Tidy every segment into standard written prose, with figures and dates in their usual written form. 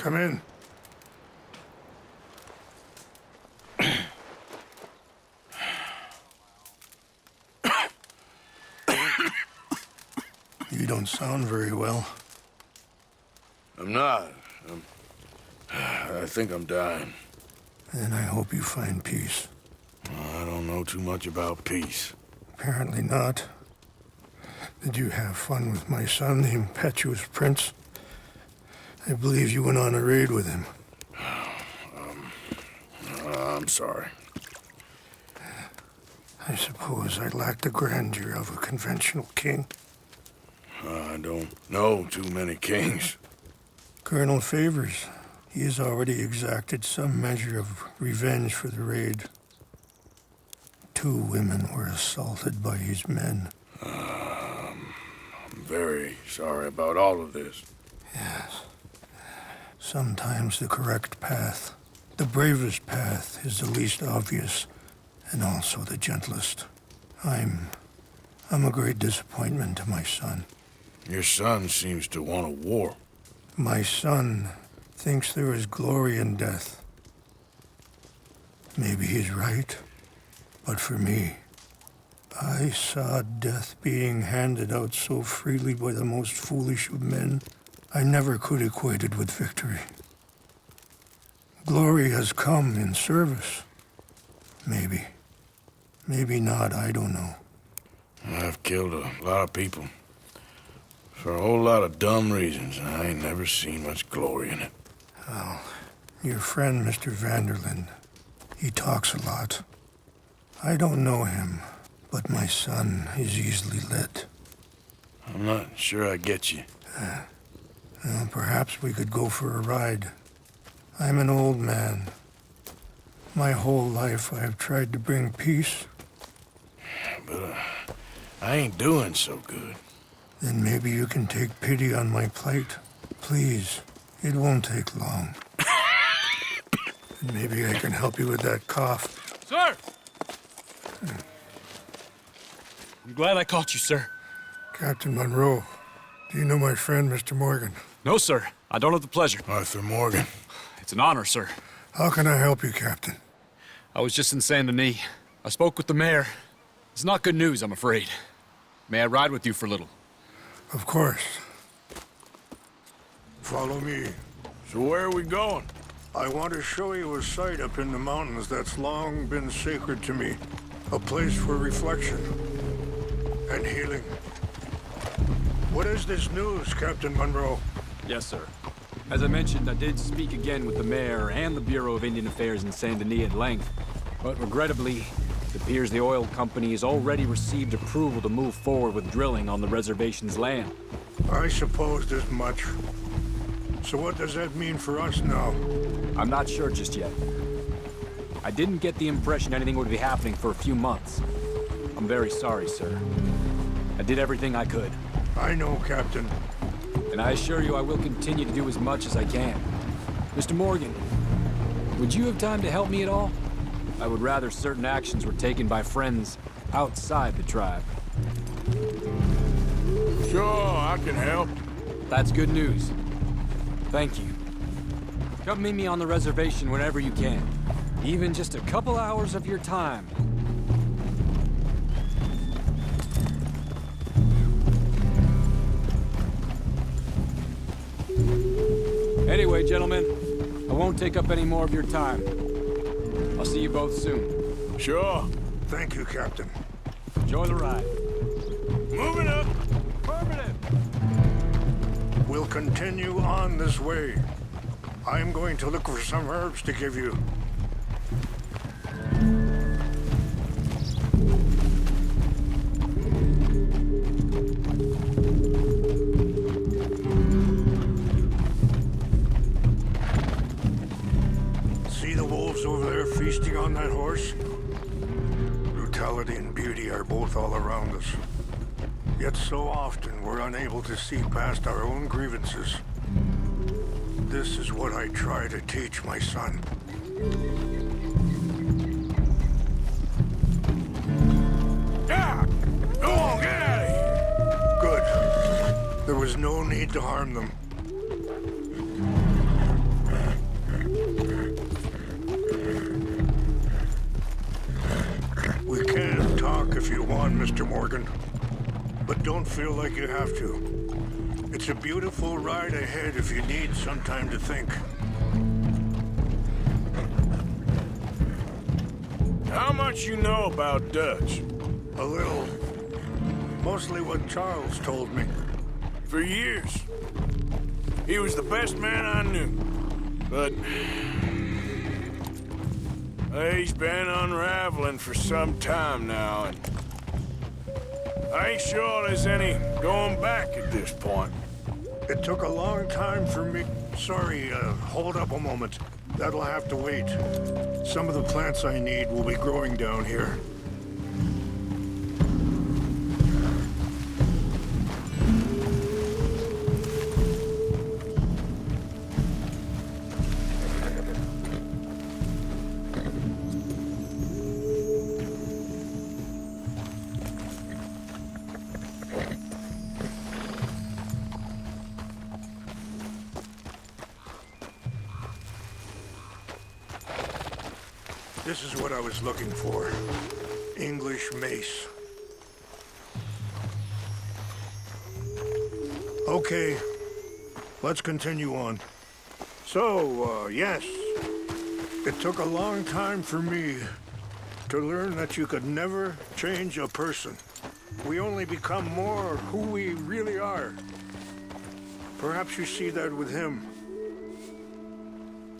Come in. You don't sound very well. I'm not. I think I'm dying. And I hope you find peace. I don't know too much about peace. Apparently not. Did you have fun with my son, the impetuous prince? I believe you went on a raid with him. I'm sorry. I suppose I lacked the grandeur of a conventional king. I don't know too many kings. Colonel Favors, he has already exacted some measure of revenge for the raid. 2 women were assaulted by his men. I'm very sorry about all of this. Yes. Sometimes the correct path, the bravest path, is the least obvious, and also the gentlest. I'm a great disappointment to my son. Your son seems to want a war. My son thinks there is glory in death. Maybe he's right, but for me, I saw death being handed out so freely by the most foolish of men, I never could equate it with victory. Glory has come in service. Maybe. Maybe not, I don't know. I've killed a lot of people. For a whole lot of dumb reasons, and I ain't never seen much glory in it. Well, your friend, Mr. Vanderlyn, he talks a lot. I don't know him, but my son is easily led. I'm not sure I get you. Well, perhaps we could go for a ride. I'm an old man. My whole life I have tried to bring peace. But I ain't doing so good. Then maybe you can take pity on my plight. Please, it won't take long. And maybe I can help you with that cough. Sir! I'm glad I caught you, sir. Captain Monroe, do you know my friend, Mr. Morgan? No, sir. I don't have the pleasure. Arthur Morgan. It's an honor, sir. How can I help you, Captain? I was just in Saint Denis. I spoke with the mayor. It's not good news, I'm afraid. May I ride with you for a little? Of course. Follow me. So where are we going? I want to show you a site up in the mountains that's long been sacred to me. A place for reflection and healing. What is this news, Captain Monroe? Yes, sir. As I mentioned, I did speak again with the mayor and the Bureau of Indian Affairs in Saint Denis at length. But regrettably, it appears the oil company has already received approval to move forward with drilling on the reservation's land. I supposed as much. So what does that mean for us now? I'm not sure just yet. I didn't get the impression anything would be happening for a few months. I'm very sorry, sir. I did everything I could. I know, Captain. And I assure you I will continue to do as much as I can. Mr. Morgan, would you have time to help me at all? I would rather certain actions were taken by friends outside the tribe. Sure, I can help. That's good news. Thank you. Come meet me on the reservation whenever you can. Even just a couple hours of your time. Anyway, gentlemen, I won't take up any more of your time. I'll see you both soon. Sure. Thank you, Captain. Enjoy the ride. Moving up. Affirmative! We'll continue on this way. I'm going to look for some herbs to give you. See the wolves over there feasting on that horse? Brutality and beauty are both all around us. Yet so often we're unable to see past our own grievances. This is what I try to teach my son. Yeah! Go on, get out of here! Good. There was no need to harm them. if you want, Mr. Morgan. But don't feel like you have to. It's a beautiful ride ahead if you need some time to think. How much you know about Dutch? A little. Mostly what Charles told me. For years. He was the best man I knew. But he's been unraveling for some time now, and I ain't sure there's any going back at this point. It took a long time for me. Sorry, hold up a moment. That'll have to wait. Some of the plants I need will be growing down here. This is what I was looking for. English mace. Okay, let's continue on. So, yes, it took a long time for me to learn that you could never change a person. We only become more who we really are. Perhaps you see that with him,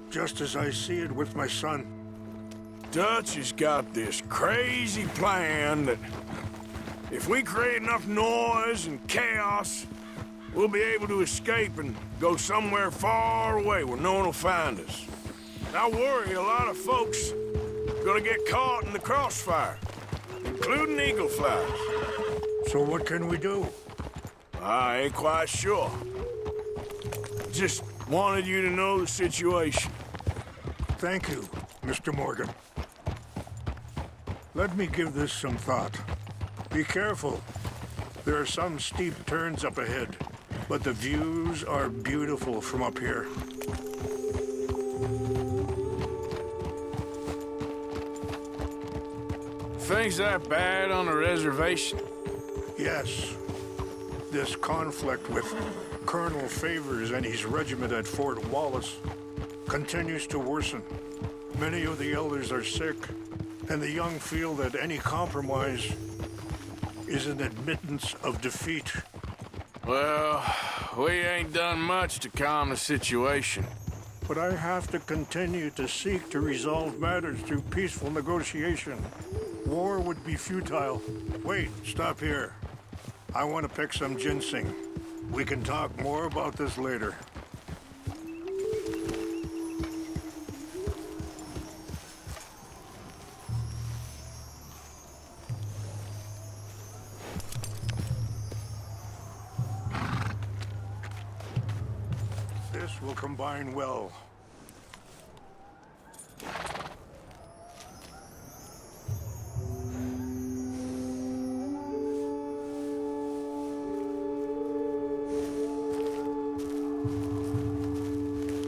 just as I see it with my son. Dutch has got this crazy plan that if we create enough noise and chaos, we'll be able to escape and go somewhere far away where no one will find us. I worry a lot of folks are gonna get caught in the crossfire, including eagle flies. So what can we do? I ain't quite sure. Just wanted you to know the situation. Thank you, Mr. Morgan. Let me give this some thought. Be careful. There are some steep turns up ahead, but the views are beautiful from up here. Things that bad on the reservation? Yes. This conflict with Colonel Favors and his regiment at Fort Wallace continues to worsen. Many of the elders are sick, and the young feel that any compromise is an admittance of defeat. Well, we ain't done much to calm the situation. But I have to continue to seek to resolve matters through peaceful negotiation. War would be futile. Wait, stop here. I want to pick some ginseng. We can talk more about this later. This will combine well.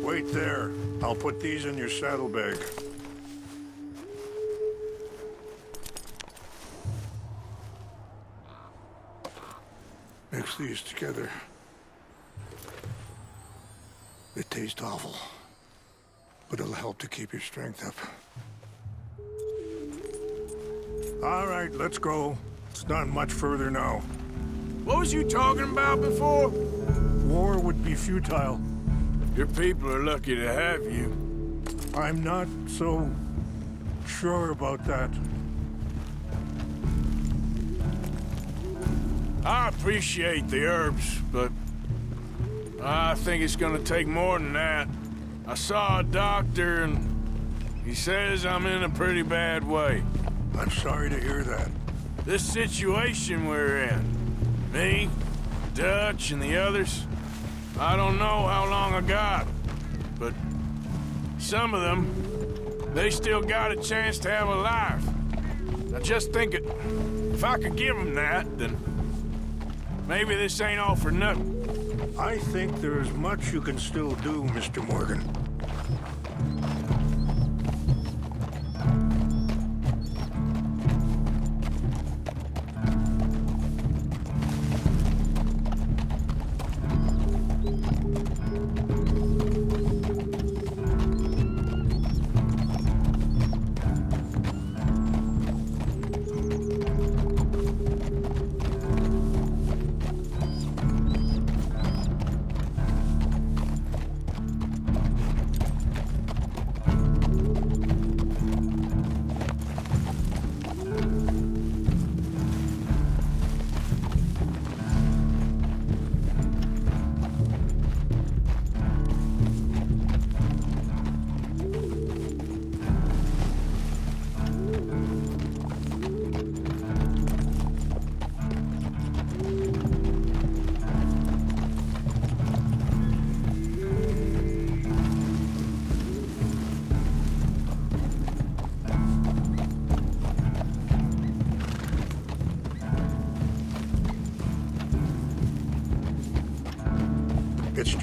Wait there. I'll put these in your saddlebag. Mix these together. It tastes awful, but it'll help to keep your strength up. All right, let's go. It's not much further now. What was you talking about before? War would be futile. Your people are lucky to have you. I'm not so sure about that. I appreciate the herbs, but I think it's gonna take more than that. I saw a doctor and he says I'm in a pretty bad way. I'm sorry to hear that. This situation we're in, me, Dutch, and the others, I don't know how long I got, but some of them, they still got a chance to have a life. I just think if I could give them that, then maybe this ain't all for nothing. I think there is much you can still do, Mr. Morgan.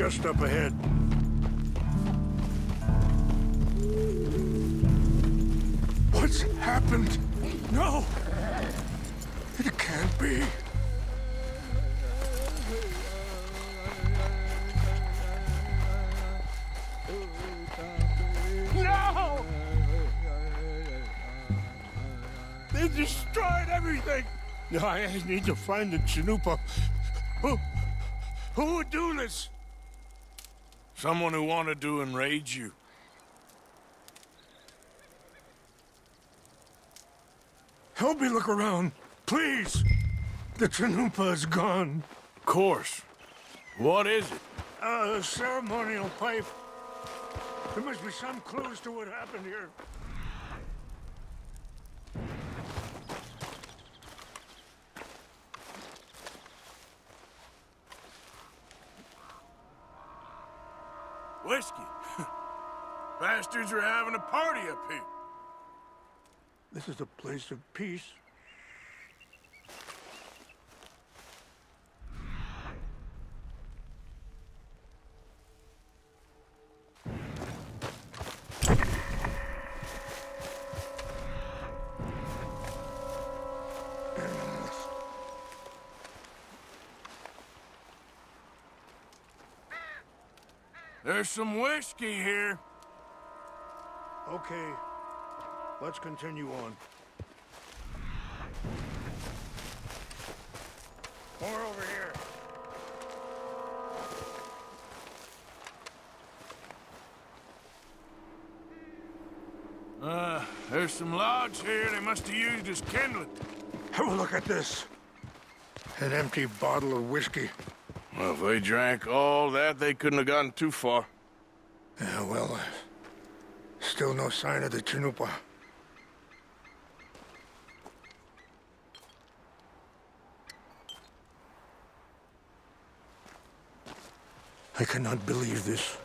just up ahead. What's happened? No! It can't be. No! They destroyed everything! No, I need to find the Chanupa. Who would do this? Someone who wanted to enrage you. Help me look around, please. The Chanupa is gone. Of course. What is it? A ceremonial pipe. There must be some clues to what happened here. Whiskey. Bastards are having a party up here. This is a place of peace. There's some whiskey here. Okay, let's continue on. More over here. There's some logs here they must have used as kindling. Have a look at this. An empty bottle of whiskey. Well, if they drank all that, they couldn't have gotten too far. Yeah, well, still no sign of the Chanupa. I cannot believe this.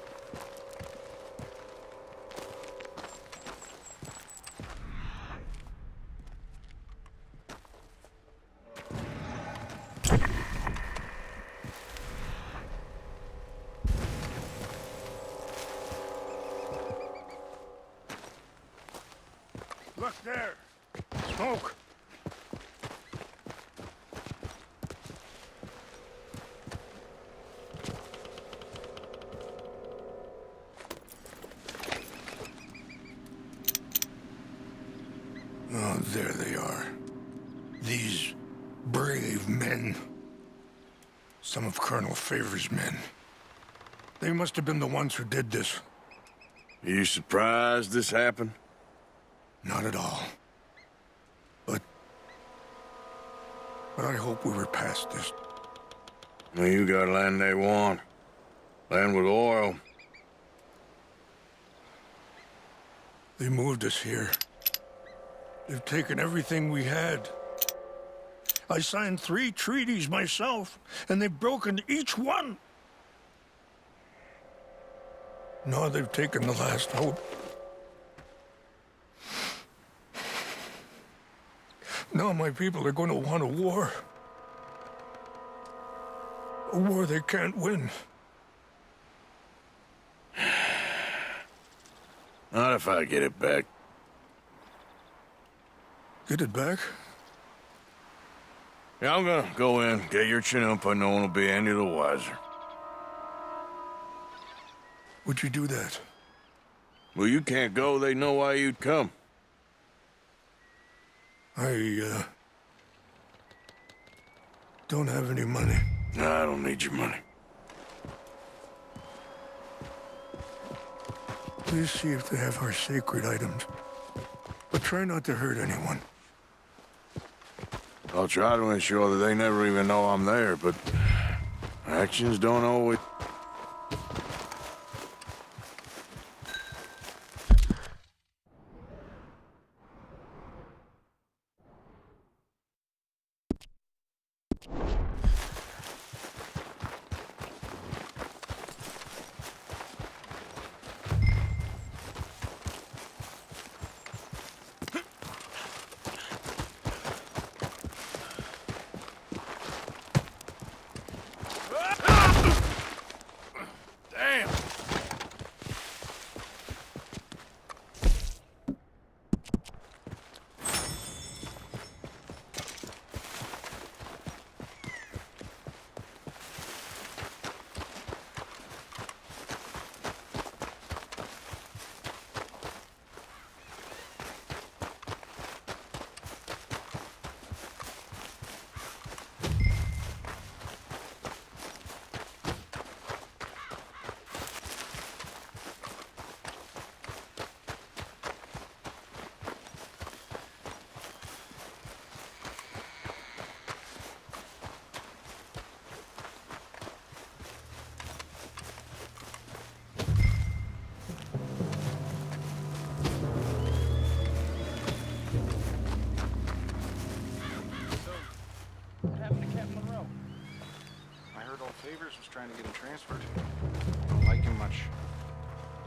Look there! Smoke! Oh, there they are. These brave men. Some of Colonel Favor's men. They must have been the ones who did this. Are you surprised this happened? Not at all. But I hope we were past this. Well, you got land they want. Land with oil. They moved us here. They've taken everything we had. I signed 3 treaties myself, and they've broken each one. Now they've taken the last hope. Now my people are going to want a war. A war they can't win. Not if I get it back. Get it back? Yeah, I'm gonna go in, get your Chanupa, no one will be any the wiser. Would you do that? Well, you can't go, they know why you'd come. I don't have any money. No, I don't need your money. Please see if they have our sacred items. But try not to hurt anyone. I'll try to ensure that they never even know I'm there, but actions don't always... trying to get him transferred. I don't like him much.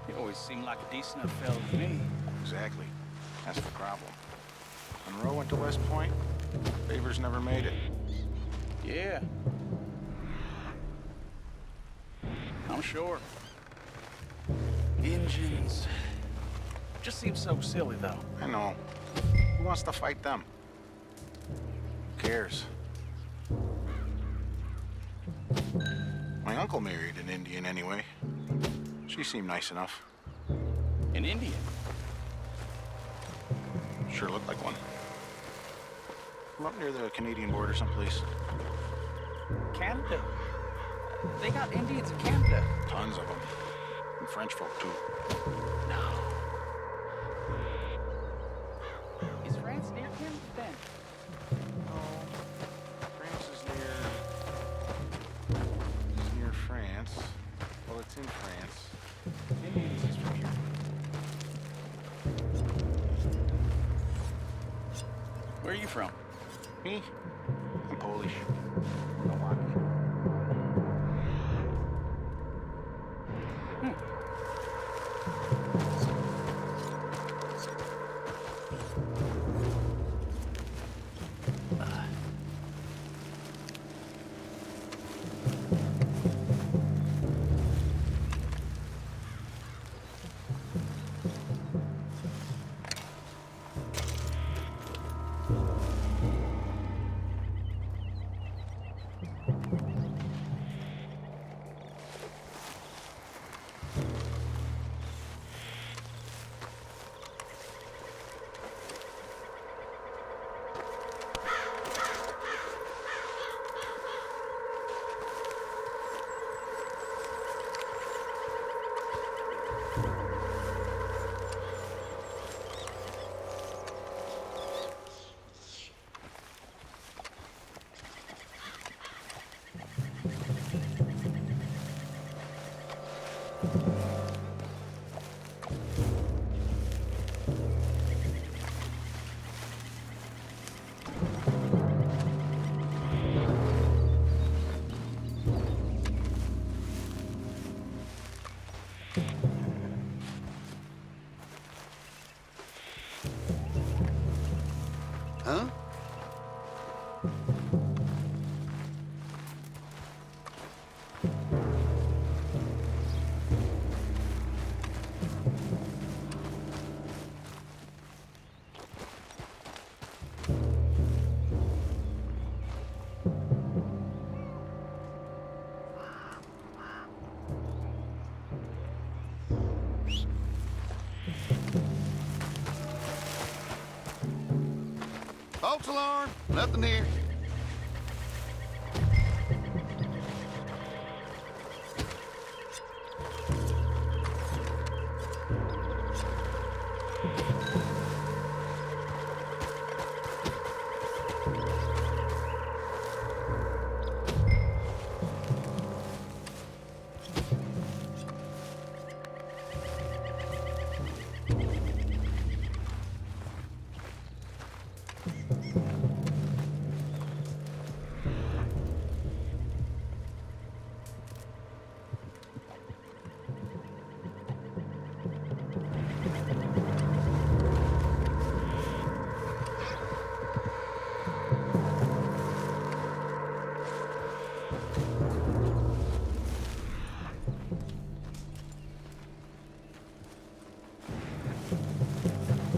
He always seemed like a decent enough fellow to me. Exactly. That's the problem. Monroe went to West Point. Favors never made it. Yeah. I'm sure. Engines. Just seems so silly, though. I know. Who wants to fight them? Who cares? My uncle married an Indian anyway. She seemed nice enough. An Indian? Sure looked like one. From up near the Canadian border someplace. Canada? They got Indians in Canada. Tons of them. And French folk, too. No. Is France near Canada then? France is near France. Well, it's in France. Indians is from here. Where are you from? Me? I'm Polish. Milwaukee. Huh? False alarm, nothing here.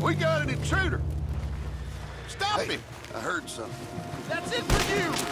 We got an intruder. Stop him. I heard something. That's it for you!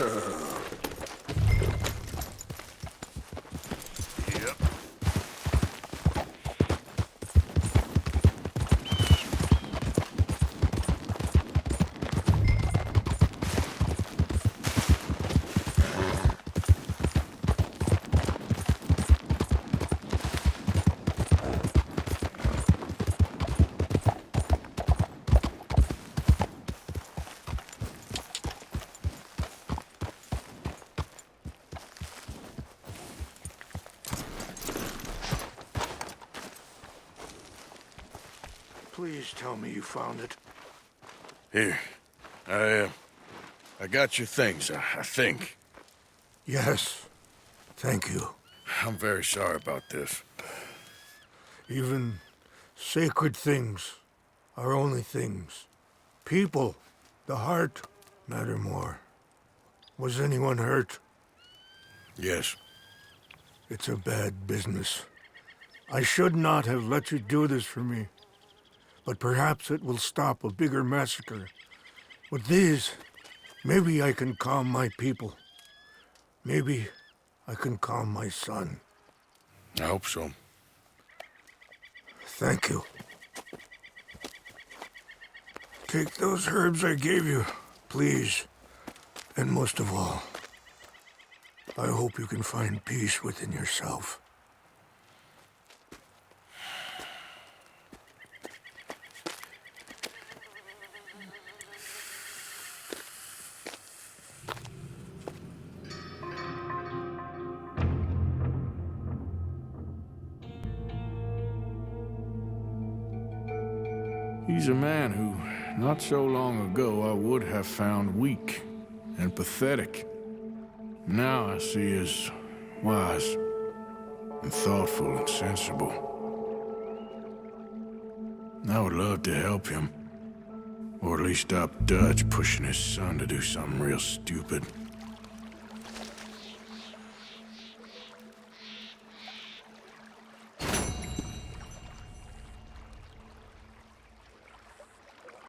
Yep. Please tell me you found it. Here. I got your things, I think. Yes. Thank you. I'm very sorry about this. Even sacred things are only things. People, the heart, matter more. Was anyone hurt? Yes. It's a bad business. I should not have let you do this for me. But perhaps it will stop a bigger massacre. With these, maybe I can calm my people. Maybe I can calm my son. I hope so. Thank you. Take those herbs I gave you, please. And most of all, I hope you can find peace within yourself. He's a man who, not so long ago, I would have found weak and pathetic. Now I see as wise and thoughtful and sensible. I would love to help him, or at least stop Dutch pushing his son to do something real stupid.